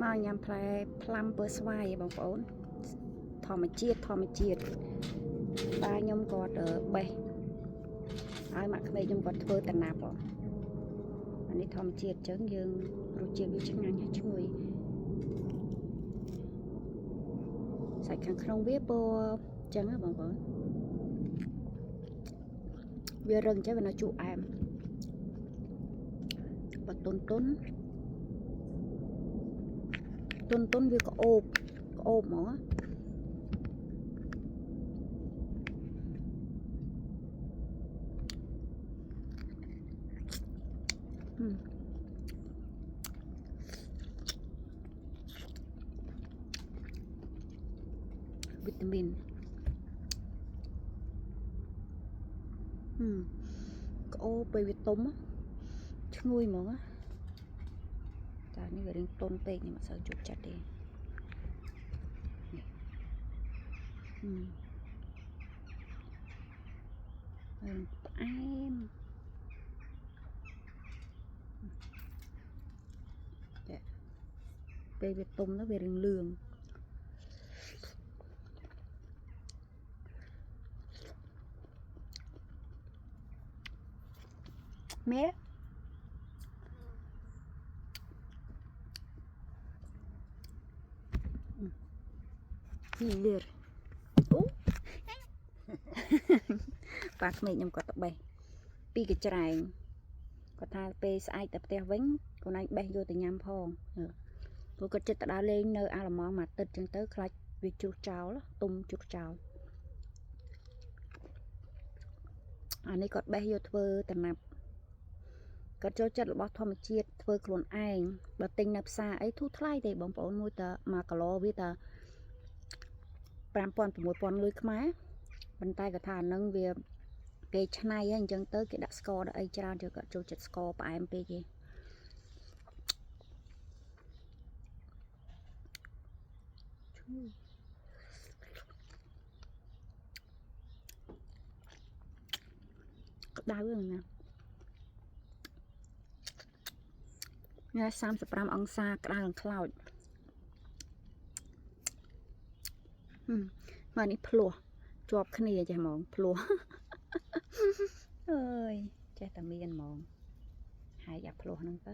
មកញ៉ាំផ្លែផ្លាំពើស្វាយបងប្អូនធម្មជាតិបាទខ្ញុំគាត់បេះហើយមកក្មេងខ្ញុំគាត់ធ្វើតំណាប់អានេះធម្មជាតិអញ្ចឹងយើងរសជាតិវាឆ្ងាញ់ហើយឈ្ងុយសាច់ខាងក្នុងវាពណ៌អញ្ចឹងណាបងប្អូនវារឹងអញ្ចឹងវានៅជូរអែមបើតុនវាក្អូបហ្មងវីតាមីនក្អូបពេលវាទុំឈ្ងុយហ្មងតែនេះវារៀងតុនពេកខ្ញុំអត់សូវជប់ចិត្តទេផ្អែមពេលវាទុំទៅវារៀងលឿងមែនេះអូប៉ាក្មេងខ្ញុំគាត់ទៅបេះពីកញ្ច្រែងគាត់ថាពេលស្អែកទៅផ្ទះវិញខ្លួនឯងបេះយកទៅញ៉ាំផងព្រោះគាត់ចិត្តទៅដើរលេងនៅអាឡម៉ង់មួយអាទិត្យចឹងទៅខ្លាចវាជ្រុះចោលទុំជ្រុះចោលអានេះគាត់បេះយកធ្វើតំណាប់គាត់ចូលចិត្តរបស់ធម្មជាតិធ្វើខ្លួនឯងបើទិញនៅផ្សារអីធូរថ្លៃទេបងប្អូនមួយត1គីឡូវាត5000 6000លុយខ្មែរប៉ុន្តែគាត់ថាអានឹងវាគេឆ្នៃអញ្ចឹងទៅគេដាក់ស្ករដាក់អីច្រើនទៅគាត់ចូលចិត្តស្ករផ្អែមពេកទេក្តៅហ្នឹងណាថ្ងៃ35 អង្សាក្តៅនឹងខ្លោចមកនេះភ្លោះជាប់គ្នាចេះហ្មងភ្លោះអើយចេះតែមានហ្មងហើយអាភ្លោះហ្នឹងទៅ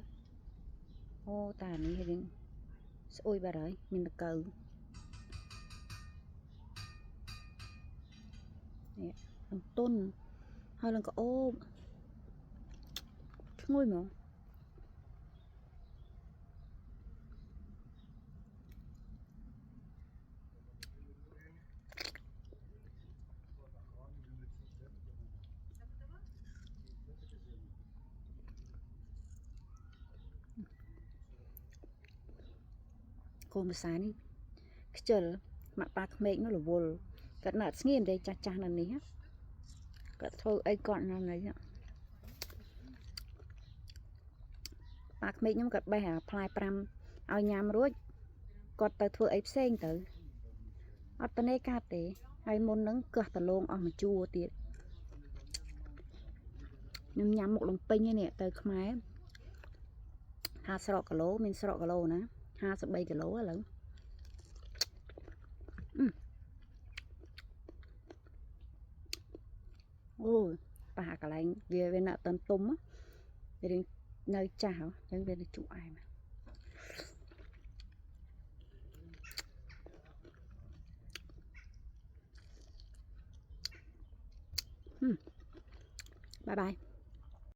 អូតានេះរៀងស្អុយបាត់ហើយមានតកៅនេះឡើងទុនហើយឡើងក្អូបឈ្ងុយហ្មងកូនភាសានេះខ្ជិលមកប៉ាក្មេកនោះរវល់គាត់នៅអត់ស្ងៀមទេចាស់នៅនេះគាត់ធ្វើអីគាត់នៅនេះប៉ាក្មេកខ្ញុំគាត់បេះអាផ្លែ5ឲ្យញ៉ាំរួចគាត់ទៅធ្វើអីផ្សេងទៅអត់តនេកាត់ទេហើយមុនហ្នឹងកោះតលងអស់មួយជួរទៀតខ្ញុំញ៉ាំមុខលំពេញនេះទៅខ្មែរ50គីឡូមានស្រកគីឡូណា53គីឡូឥឡូវអូប៉ះកន្លែងវានៅតន្ទុំវារៀងនៅចាស់អញ្ចឹងវាទៅជក់អែមបាយបាយ